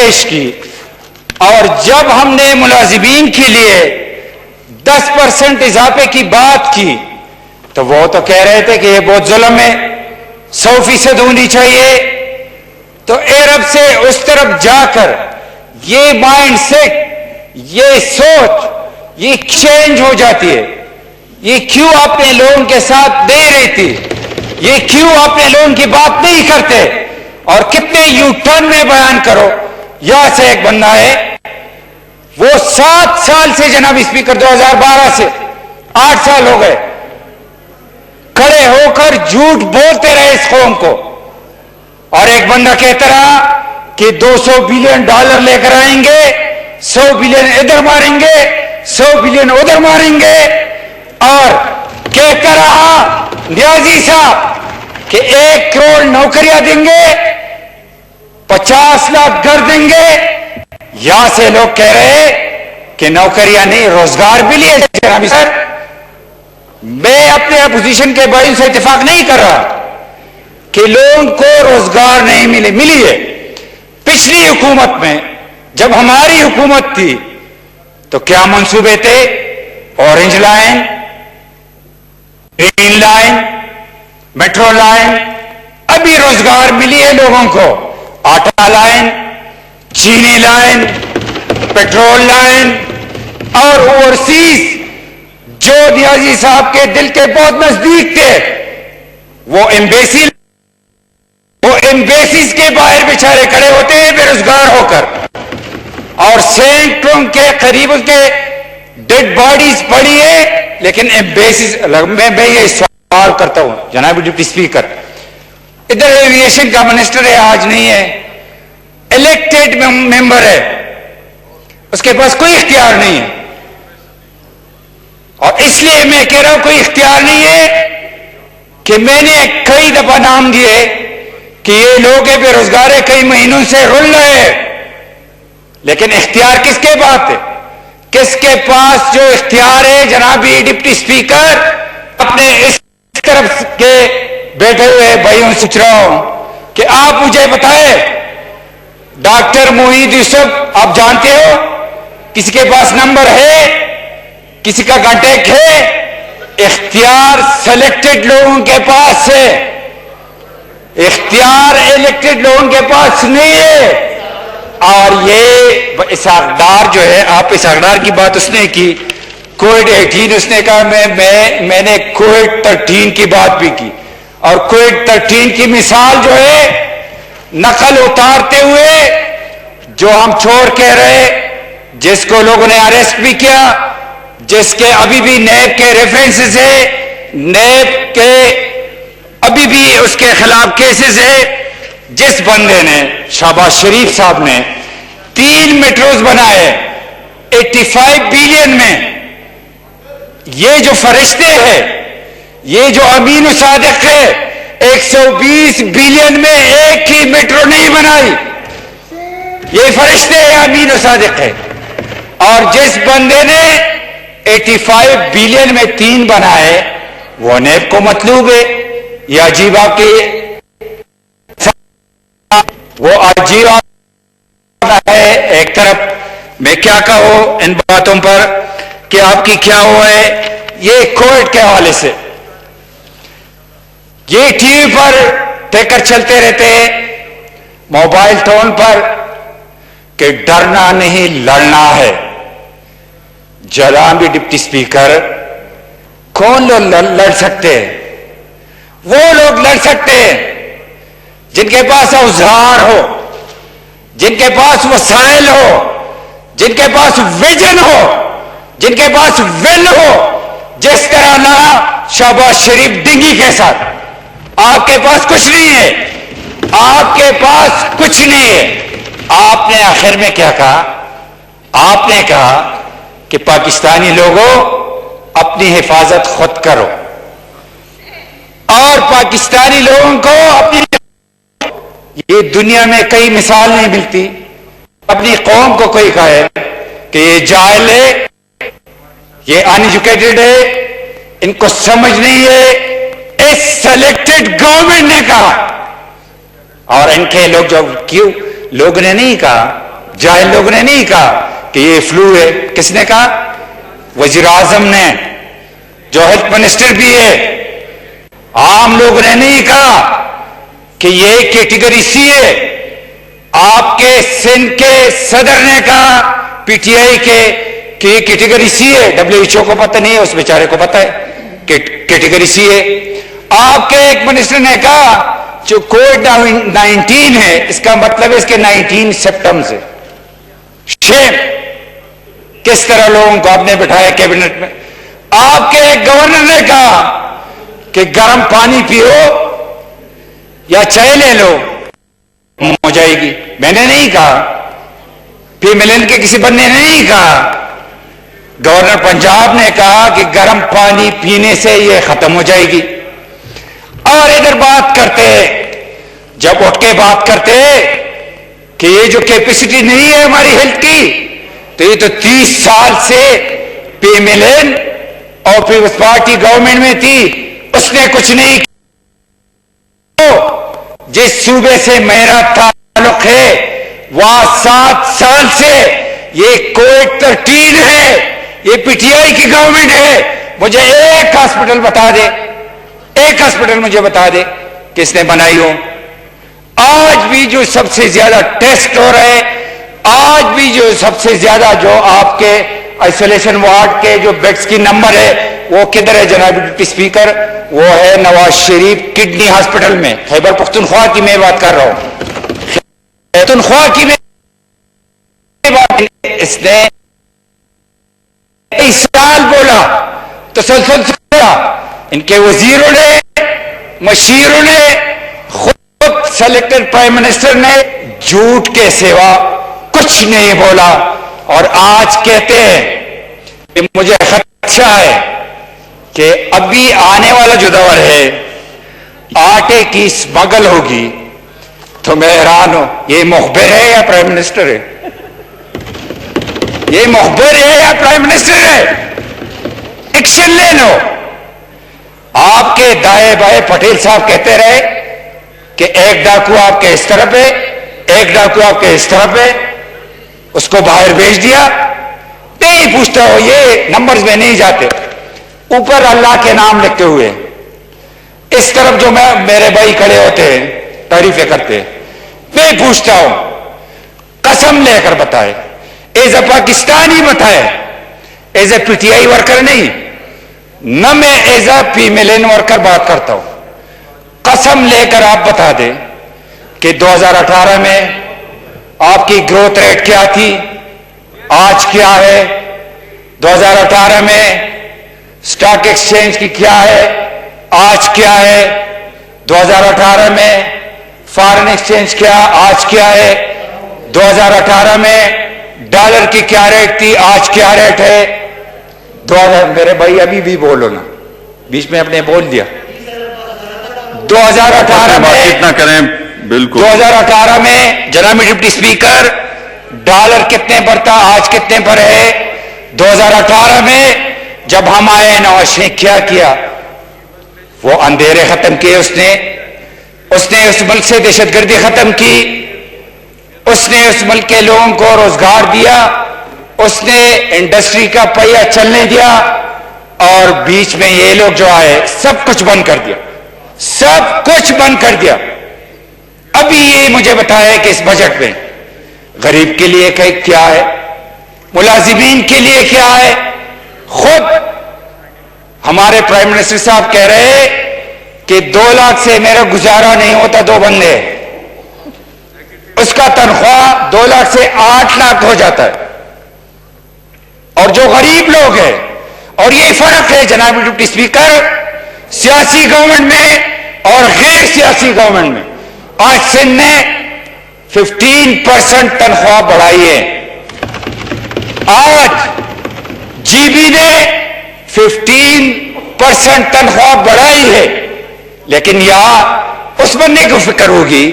پیش کی، اور جب ہم نے ملازمین کے لیے 10% اضافے کی بات کی تو وہ تو کہہ رہے تھے کہ یہ بہت ظلم ہے، 100% ہونی چاہیے. تو عرب سے اس طرف جا کر یہ مائنڈ سیٹ، یہ سوچ، یہ چینج ہو جاتی ہے. یہ کیوں اپنے لوگوں کے ساتھ نہیں رہتی، یہ کیوں اپنے لوگوں کی بات نہیں کرتے، اور کتنے یو ٹرن میں بیان کرو. یہاں سے ایک بندہ ہے، وہ 7 سال سے جناب اسپیکر 2012 سے 8 سال ہو گئے کھڑے ہو کر جھوٹ بولتے رہے اس قوم کو. اور ایک بندہ کہتا رہا کہ $200 بلین لے کر آئیں گے، 100 بلین ادھر ماریں گے، 100 بلین ادھر ماریں گے. اور کہتا رہا نیازی صاحب کہ 1 کروڑ نوکریاں دیں گے، 50 لاکھ گھر دیں گے. یہاں سے لوگ کہہ رہے کہ نوکریاں نہیں، روزگار بھی لیے. جناب سر، میں اپنے اپوزیشن کے بھائیوں سے اتفاق نہیں کر رہا کہ لوگوں کو روزگار نہیں ملی ہے. پچھلی حکومت میں جب ہماری حکومت تھی تو کیا منصوبے تھے؟ Orange line, green line, metro line. ابھی روزگار ملی ہے لوگوں کو. آٹا لائن، چینی لائن، پیٹرول لائن، اور اوورسیز جو نیازی صاحب کے دل کے بہت نزدیک تھے، وہ ایمبیسیز کے باہر بیچارے کھڑے ہوتے ہیں بے روزگار ہو کر، اور سینکڑوں کے قریب کے ڈیڈ باڈیز پڑی ہے. لیکن ایمبیسیز، میں یہ سوال کرتا ہوں جناب ڈپٹی اسپیکر، ادھر ایویشن کا منسٹر ہے، آج نہیں ہے، الیکٹڈ ممبر ہے، اس کے پاس کوئی اختیار نہیں ہے. اور اس لیے میں کہہ رہا ہوں کوئی اختیار نہیں ہے کہ میں نے کئی دفعہ نام دیے کہ یہ لوگ بے روزگار ہے، کئی مہینوں سے رل رہے ہیں. لیکن اختیار کس کے پاس ہے؟ کس کے پاس جو اختیار ہے؟ جناب ڈپٹی اسپیکر، اپنے اس طرف کے بیٹھے ہوئے بھائیوں سے پوچھ رہا ہوں کہ آپ مجھے بتائیں، ڈاکٹر موحید یوسف آپ جانتے ہو؟ کسی کے پاس نمبر ہے؟ کسی کا کانٹیکٹ ہے؟ اختیار سلیکٹڈ لوگوں کے پاس ہے، اختیار الیکٹڈ لوگوں کے پاس نہیں ہے. اور یہ اسحاق ڈار جو ہے، آپ اسحاق ڈار کی بات اس نے کی، کووڈ 18 اس نے کہا میں نے کووڈ 13 کی بات بھی کی. اور کووڈ 13 کی مثال جو ہے نقل اتارتے ہوئے جو ہم چور کہہ رہے، جس کو لوگوں نے اریسٹ بھی کیا، جس کے ابھی بھی نیب کے ریفرنسز ہے، نیب کے ابھی بھی اس کے خلاف کیسز ہے. جس بندے نے، شہباز شریف صاحب نے 3 میٹروز بنائے 85 بلین میں، یہ جو فرشتے ہیں، یہ جو امین و صادق ہے، 120 بلین میں ایک ہی میٹرو نہیں بنائی. یہ فرشتے ہیں، امین و صادق ہے. اور جس بندے نے 85 بلین میں 3 بنائے، وہ نیب کو مطلوب ہے. یہ عجیب آپ کی وہ عجیب ہے. ایک طرف میں کیا کہوں ان باتوں پر کہ آپ کی کیا ہوا ہے. یہ کووڈ کے حوالے سے یہ ٹی وی پر ٹیکر چلتے رہتے ہیں، موبائل ٹون پر، کہ ڈرنا نہیں لڑنا ہے. جناب ڈپٹی اسپیکر، کون لوگ لڑ سکتے ہیں؟ وہ لوگ لڑ سکتے ہیں جن کے پاس اوزار ہو، جن کے پاس وسائل ہو، جن کے پاس ویژن ہو، جن کے پاس ول ہو. جس طرح لڑا شہباز شریف ڈنگی کے ساتھ. آپ کے پاس کچھ نہیں ہے، آپ کے پاس کچھ نہیں ہے. آپ نے آخر میں کیا کہا؟ آپ نے کہا کہ پاکستانی لوگوں اپنی حفاظت خود کرو، اور پاکستانی لوگوں کو اپنی، یہ دنیا میں کئی مثال نہیں ملتی. اپنی قوم کو کوئی کہے کہ یہ جاہل ہے، یہ ان ایجوکیٹڈ ہے، ان کو سمجھ نہیں ہے. اس سلیکٹڈ گورنمنٹ نے کہا، اور ان کے لوگ جو کیوں لوگ نے نہیں کہا جاہل لوگوں نے نہیں کہا کہ یہ فلو ہے. کس نے کہا؟ وزیر اعظم نے، جو ہیلتھ منسٹر بھی ہے. عام لوگوں نے نہیں کہا کہ یہ کیٹیگری سی ہے. آپ کے سندھ کے صدر نے کہا پی ٹی آئی کے کہ یہ کیٹیگری سی ہے. WHO کو پتہ نہیں ہے، اس بیچارے کو پتہ ہے کہ کیٹیگری سی ہے. آپ کے ایک منسٹر نے کہا جو کووڈ-19 ہے اس کا مطلب ہے اس کے 19 سمپٹمز ہے. شیم. کس طرح لوگوں کو آپ نے بٹھایا کیبنٹ میں. آپ کے ایک گورنر نے کہا کہ گرم پانی پیو یا چائے لے لو ہو جائے گی. میں نے نہیں کہا، پھر ملن کے کسی بندے نے نہیں کہا. گورنر پنجاب نے کہا کہ گرم پانی پینے سے یہ ختم ہو جائے گی. اور ادھر بات کرتے، جب اٹھ کے بات کرتے کہ یہ جو کیپیسٹی نہیں ہے ہماری ہیلتھ کی، تو یہ تو 30 سال سے پی ملن اور پھر اس پارٹی گورنمنٹ میں تھی، اس نے کچھ نہیں کیا. جس صوبے سے میرا تعلق ہے وہاں 7 سال سے یہ کووڈ-13 ہے، یہ پی ٹی آئی کی گورنمنٹ ہے. مجھے ایک ہاسپٹل بتا دے، ایک ہاسپٹل مجھے بتا دے کس نے بنائی ہو. آج بھی جو سب سے زیادہ ٹیسٹ ہو رہے، آج بھی جو سب سے زیادہ جو آپ کے آئسولیشن وارڈ کے جو بیڈز کی نمبر ہے وہ کدھر ہے جناب ڈپٹی اسپیکر؟ وہ ہے نواز شریف کڈنی ہاسپٹل میں. خیبر پختونخوا کی میں بات کر رہا ہوں. پختونخوا کی میں بات، اس نے اس سال بولا تسلسل سے بولا. ان کے وزیروں نے، مشیروں نے، خود سلیکٹڈ پرائم منسٹر نے جھوٹ کے سوا کچھ نہیں بولا. اور آج کہتے ہیں کہ مجھے خدشہ ہے کہ ابھی آنے والا جو دور ہے آٹے کی اسمگل ہوگی. تو میں حیران ہوں، یہ مخبر ہے یا پرائم منسٹر ہے؟ یہ مخبر ہے یا پرائم منسٹر ہے؟ ایکشن لے لو. آپ کے دائیں بائیں پٹیل صاحب کہتے رہے کہ ایک ڈاکو آپ کے اس طرف ہے، ایک ڈاکو آپ کے اس طرف ہے، اس کو باہر بھیج دیا. نہیں پوچھتا ہو، یہ نمبرز میں نہیں جاتے. اوپر اللہ کے نام لکھتے ہوئے اس طرف جو میرے بھائی کھڑے ہوتے ہیں تعریفیں کرتے، میں پوچھتا ہوں قسم لے کر بتائے، ایز اے پاکستانی بتائے، as a P T I worker نہیں، نہ میں ایز اے پی ملن ورکر بات کرتا ہوں. قسم لے کر آپ بتا دیں کہ 2018 میں آپ کی گروتھ ریٹ کیا تھی، آج کیا ہے. 2018 میں سٹاک ایکسچینج کی کیا ہے، آج کیا ہے. 2018 میں فارن ایکسچینج کیا، آج کیا ہے. 2018 میں ڈالر کی کیا ریٹ تھی، آج کیا ریٹ ہے. میرے بھائی ابھی بھی بولو نا، بیچ میں اپنے بول دیا. 2018 میں کتنا کریں؟ بالکل 2018 میں جناب ڈپٹی اسپیکر ڈالر کتنے پر تھا، آج کتنے پر ہے. 2018 میں جب ہم آئے نواز شریف کیا وہ اندھیرے ختم کیے. اس نے اس ملک سے دہشت گردی ختم کی، اس نے اس ملک کے لوگوں کو روزگار دیا، اس نے انڈسٹری کا پہیہ چلنے دیا. اور بیچ میں یہ لوگ جو آئے سب کچھ بند کر دیا، سب کچھ بند کر دیا. ابھی یہ مجھے بتایا کہ اس بجٹ میں غریب کے لیے کیا ہے، ملازمین کے لیے کیا ہے. خود ہمارے پرائم منسٹر صاحب کہہ رہے کہ 2 لاکھ سے میرا گزارا نہیں ہوتا. 2 بندے، اس کا تنخواہ 2 لاکھ سے 8 لاکھ ہو جاتا ہے. اور جو غریب لوگ ہیں، اور یہ فرق ہے جناب ڈپٹی اسپیکر سیاسی گورنمنٹ میں اور غیر سیاسی گورنمنٹ میں. آج سندھ نے 15% تنخواہ بڑھائی ہے. آج جی بی نے 15% تنخواہ بڑھائی ہے. لیکن یہاں اس بندے کو فکر ہوگی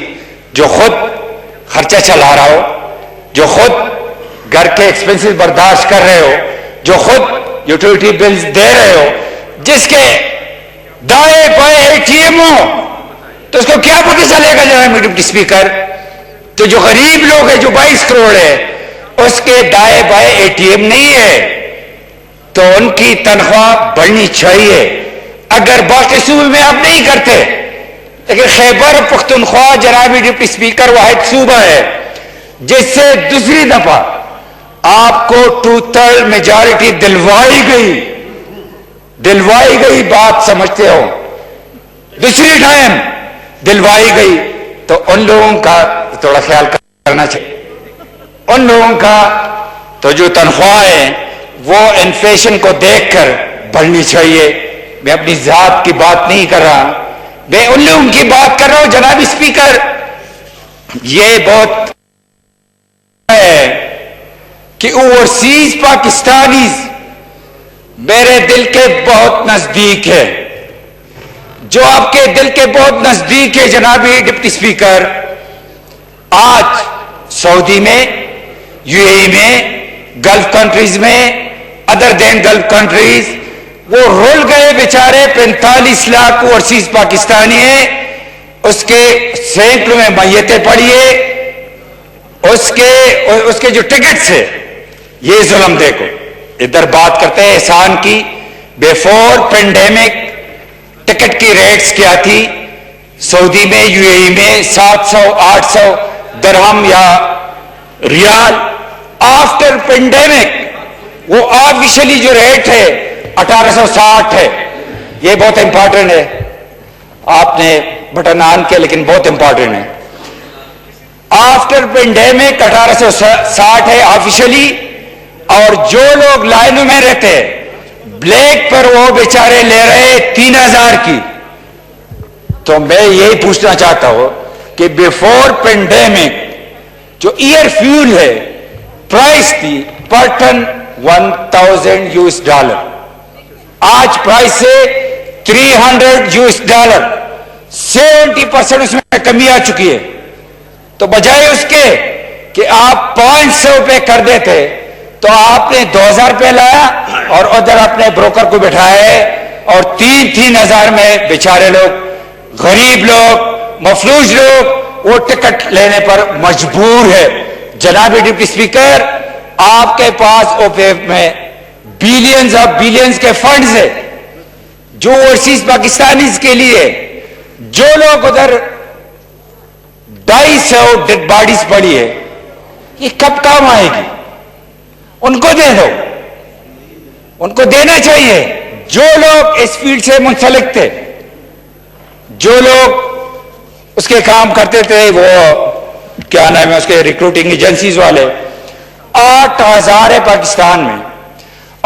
جو خود خرچہ چلا رہا ہو، جو خود گھر کے ایکسپنسز برداشت کر رہے ہو، جو خود یوٹیلیٹی بلز دے رہے ہو، جس کے دائیں بائیں اے ٹی ایم ہو، تو اس کو کیا پتہ چلے گا جناب ڈپٹی اسپیکر؟ تو جو غریب لوگ ہیں جو 22 کروڑ ہے اس کے دائیں بائیں ATM نہیں ہے تو ان کی تنخواہ بڑھنی چاہیے. اگر باقی صوبے میں آپ نہیں کرتے، لیکن خیبر پختونخوا جناب ڈپٹی اسپیکر واحد صوبہ ہے جس سے دوسری دفعہ آپ کو 2/3 میجارٹی دلوائی گئی بات سمجھتے ہو، دوسری ٹائم دلوائی گئی، تو ان لوگوں کا تھوڑا خیال کرنا چاہیے. ان لوگوں کا تو جو تنخواہ ہے وہ انفلیشن کو دیکھ کر بڑھنی چاہیے. میں اپنی ذات کی بات نہیں کر رہا، میں ان لوگوں کی بات کر رہا ہوں. جناب اسپیکر، یہ بہت ہے کہ اوورسیز پاکستانیز میرے دل کے بہت نزدیک ہے، جو آپ کے دل کے بہت نزدیک ہے جناب ڈپٹی اسپیکر. آج سعودی میں، UAE میں، گلف کنٹریز میں، ادر دین گلف کنٹریز، وہ رول گئے بیچارے 45 لاکھ اوورسیز پاکستانی ہیں. اس کے سینکڑوں میں میتیں پڑی ہے. اس کے جو ٹکٹس ہے، یہ ظلم دیکھو. ادھر بات کرتے ہیں احسان کی. بیفور پینڈیمک ٹکٹ کی ریٹس کیا تھی سعودی میں، UAE میں 700-800 درہم یا ریال. آفٹر پینڈیمک وہ آفیشلی جو ریٹ ہے 1860 ہے. یہ بہت امپورٹنٹ ہے، آپ نے بٹن آن کیا لیکن بہت امپورٹنٹ ہے. آفٹر پینڈیمک 1860 ہے آفیشلی. اور جو لوگ لائنوں میں رہتے بلیک پر وہ بیچارے لے رہے 3000 کی. تو میں یہی پوچھنا چاہتا ہوں کہ بیفور پینڈیمک جو ایئر فیول ہے پرائس تھی پر ٹن $1000. آج پرائس سے $300. 70% اس میں کمی آ چکی ہے. تو بجائے اس کے کہ آپ 500 روپے کر دیتے تو آپ نے 2000 روپے لایا اور ادھر اپنے بروکر کو بٹھایا ہے اور 3,000 میں بیچارے لوگ، غریب لوگ، مفلوج لوگ وہ ٹکٹ لینے پر مجبور ہے. جناب ڈپٹی اسپیکر، آپ کے پاس OPEF میں بلینز آف بلینز کے فنڈز ہیں جو اوورسیز پاکستانیز کے لیے. جو لوگ ادھر 250 ڈیڈ باڈیز پڑی ہے، یہ کب کام آئے گی؟ ان کو دے دو، ان کو دینا چاہیے. جو لوگ اس فیلڈ سے منسلک تھے، جو لوگ اس کے کام کرتے تھے، وہ کیا نام ہے اس کے ریکروٹنگ ایجنسیز والے، 8000 ہے پاکستان میں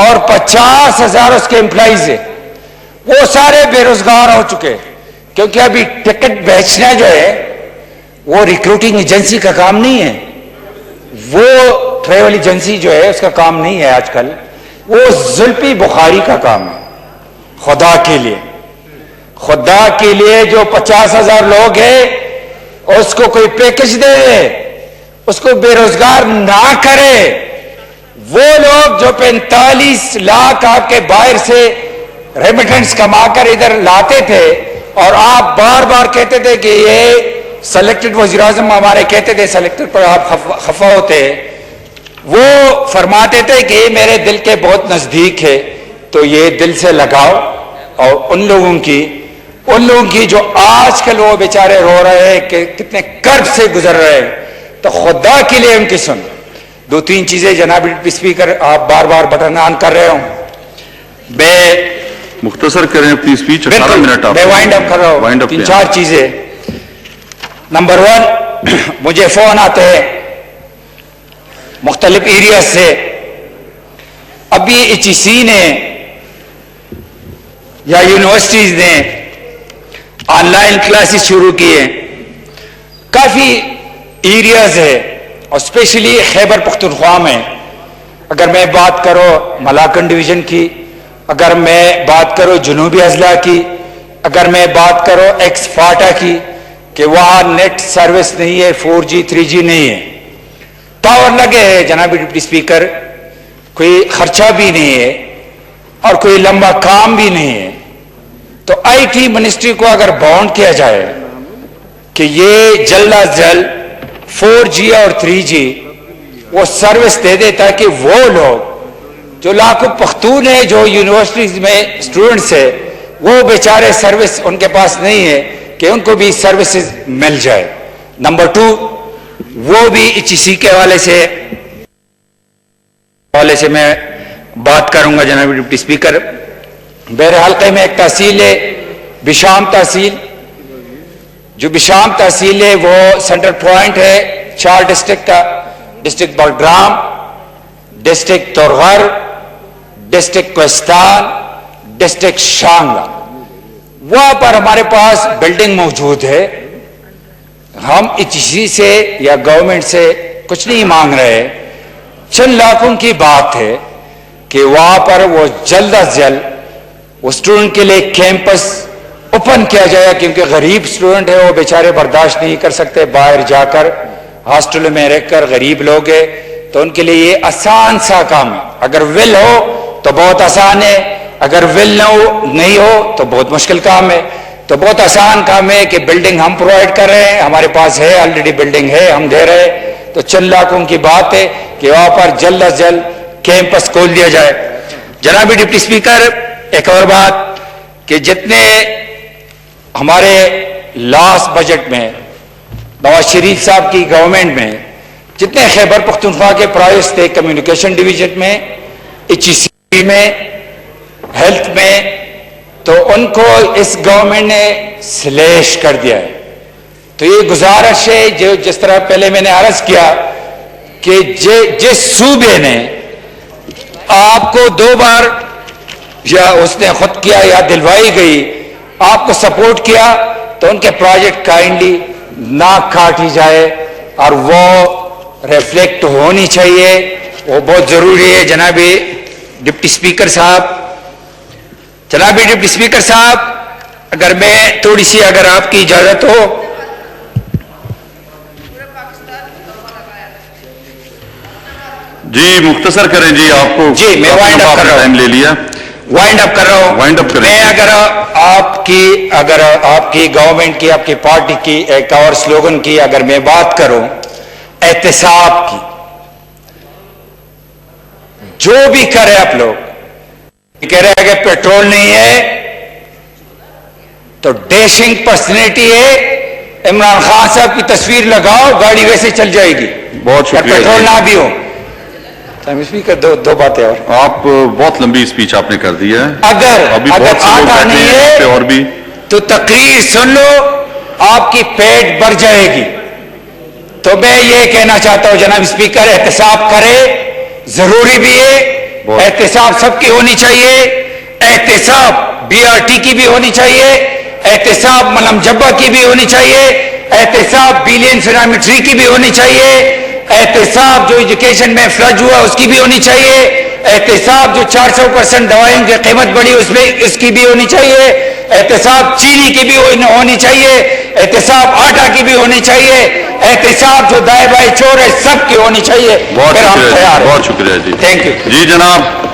اور 50,000 اس کے امپلائیز ہیں. وہ سارے بے روزگار ہو چکے کیونکہ ابھی ٹکٹ بیچنا جو ہے وہ ریکروٹنگ ایجنسی کا کام نہیں ہے. وہ ٹریول ایجنسی جو ہے اس کا کام نہیں ہے آج کل. وہ زلفی بخاری کا کام ہے. خدا کے لیے جو 50,000 لوگ ہیں اس کو کوئی پیکج دے دے، اس کو بے روزگار نہ کرے. وہ لوگ جو 45 لاکھ آپ کے باہر سے ریمیٹنس کما کر ادھر لاتے تھے اور آپ بار بار کہتے تھے کہ یہ سلیکٹڈ وزیر اعظم ہمارے کہتے تھے سلیکٹڈ پر آپ خفا ہوتے، وہ فرماتے تھے کہ یہ میرے دل کے بہت نزدیک ہے. تو یہ دل سے لگاؤ. اور ان لوگوں کی جو آج کل وہ بیچارے رو رہے ہیں کہ کتنے کرب سے گزر رہے ہیں، تو خدا کے لیے ان کی سن. 2-3 چیزیں جناب اسپیکر، آپ بار بار بٹن آن کر رہے ہوں، میں مختصر کریں اپنی اسپیچ. 18 منٹ میں وائنڈ اپ کر رہا ہوں. 3-4 چیزیں. نمبر 1، مجھے فون آتے ہیں مختلف ایریاز سے. ابھی HEC نے یا یونیورسٹیز نے آن لائن کلاسز شروع کیے. کافی ایریاز ہے اور اسپیشلی خیبر پختونخوا میں. اگر میں بات کروں ملاکنڈ ڈویژن کی، اگر میں بات کروں جنوبی اضلاع کی، اگر میں بات کروں ایکس فاٹا کی کہ وہاں نیٹ سروس نہیں ہے، 4G 3G نہیں ہے. ٹاور لگے ہیں جناب ڈپٹی اسپیکر، کوئی خرچہ بھی نہیں ہے اور کوئی لمبا کام بھی نہیں ہے. تو IT منسٹری کو اگر باؤنڈ کیا جائے کہ یہ جلد از جلد 4G اور 3G وہ سروس دے دے تاکہ وہ لوگ جو لاکھوں پختون ہیں جو یونیورسٹیز میں اسٹوڈنٹس ہیں وہ بیچارے سروس ان کے پاس نہیں ہے کہ ان کو بھی سروسز مل جائے. نمبر 2 وہ بھی HEC کے حوالے سے میں بات کروں گا جناب ڈپٹی اسپیکر. میرے حلقے میں ایک تحصیل ہے بشام تحصیل. جو بشام تحصیل ہے وہ سینٹر پوائنٹ ہے 4 ڈسٹرکٹ کا. District Bilgram, district Torghar, district Kohistan, district Shangla. وہاں پر ہمارے پاس بلڈنگ موجود ہے. ہم HEC سے یا گورنمنٹ سے کچھ نہیں مانگ رہے، چند لاکھوں کی بات ہے کہ وہاں پر وہ جلد از جلد وہ اسٹوڈنٹ کے لیے کیمپس اوپن کیا جائے، کیونکہ غریب اسٹوڈنٹ ہے وہ بیچارے برداشت نہیں کر سکتے باہر جا کر ہاسٹل میں رہ کر. غریب لوگ ہیں تو ان کے لیے یہ آسان سا کام ہے. اگر ول ہو تو بہت آسان ہے، اگر ول نہیں ہو تو بہت مشکل کام ہے. تو بہت آسان کام ہے کہ بلڈنگ ہم پرووائڈ کر رہے ہیں، ہمارے پاس ہے آلریڈی بلڈنگ ہے، ہم دے رہے ہیں. تو چند لاکھوں کی بات ہے کہ وہاں پر جلد از جلد کیمپس کھول دیا جائے. جناب ڈپٹی اسپیکر ایک اور بات کہ جتنے ہمارے لاسٹ بجٹ میں نواز شریف صاحب کی گورنمنٹ میں جتنے خیبر پختونخوا کے پرائز تھے کمیونیکیشن ڈویژن میں، HEC میں، ہیلتھ میں، تو ان کو اس گورنمنٹ نے سلیش کر دیا ہے. تو یہ گزارش ہے جو جس طرح پہلے میں نے عرض کیا کہ جس صوبے نے آپ کو 2 بار یا اس نے خود کیا یا دلوائی گئی آپ کو سپورٹ کیا تو ان کے پروجیکٹ کائنڈلی ناک کاٹی جائے اور وہ ریفلیکٹ ہونی چاہیے. وہ بہت ضروری ہے. جناب ڈپٹی اسپیکر صاحب اگر میں تھوڑی سی اگر آپ کی اجازت ہو جی مختصر کریں جی. آپ کو جی میں وائنڈ اپ کر رہا ہوں. ٹائم لے لیا. وائنڈ اپ کر رہا ہوں. وائنڈ اپ کریں. میں اگر آپ کی گورنمنٹ کی، آپ کی پارٹی کی ایک اور سلوگن کی اگر میں بات کروں، احتساب کی، جو بھی کرے آپ لوگ کہہ رہے ہیں کہ پیٹرول نہیں ہے تو ڈیشنگ پرسنالٹی ہے، عمران خان صاحب کی تصویر لگاؤ گاڑی ویسے چل جائے گی. بہت شکریہ. پیٹرول نہ بھی ہو. اسپیکر دو باتیں اور. آپ بہت لمبی اسپیچ آپ نے کر دی ہے. اگر بہت سے لوگ بیٹھے ہیں یہاں پہ اور بھی تو تقریر سن لو، آپ کی پیٹ بھر جائے گی. تو میں یہ کہنا چاہتا ہوں جناب اسپیکر احتساب کرے، ضروری بھی ہے. احتساب سب کی ہونی چاہیے. احتساب BRT کی بھی ہونی چاہیے، احتساب ملم جبہ کی بھی ہونی چاہیے، احتساب بلین سینامیٹری کی بھی ہونی چاہیے، احتساب جو ایجوکیشن میں فلج ہوا اس کی بھی ہونی چاہیے، احتساب جو 400% دوائیں کی قیمت بڑھی اس کی بھی ہونی چاہیے، احتساب چینی کی بھی ہونی چاہیے، احتساب آٹا کی بھی ہونی چاہیے، احتساب جو دائیں بائیں چور ہے سب کی ہونی چاہیے. بہت شکریہ. بہت شکریہ جی. Thank you. جی جناب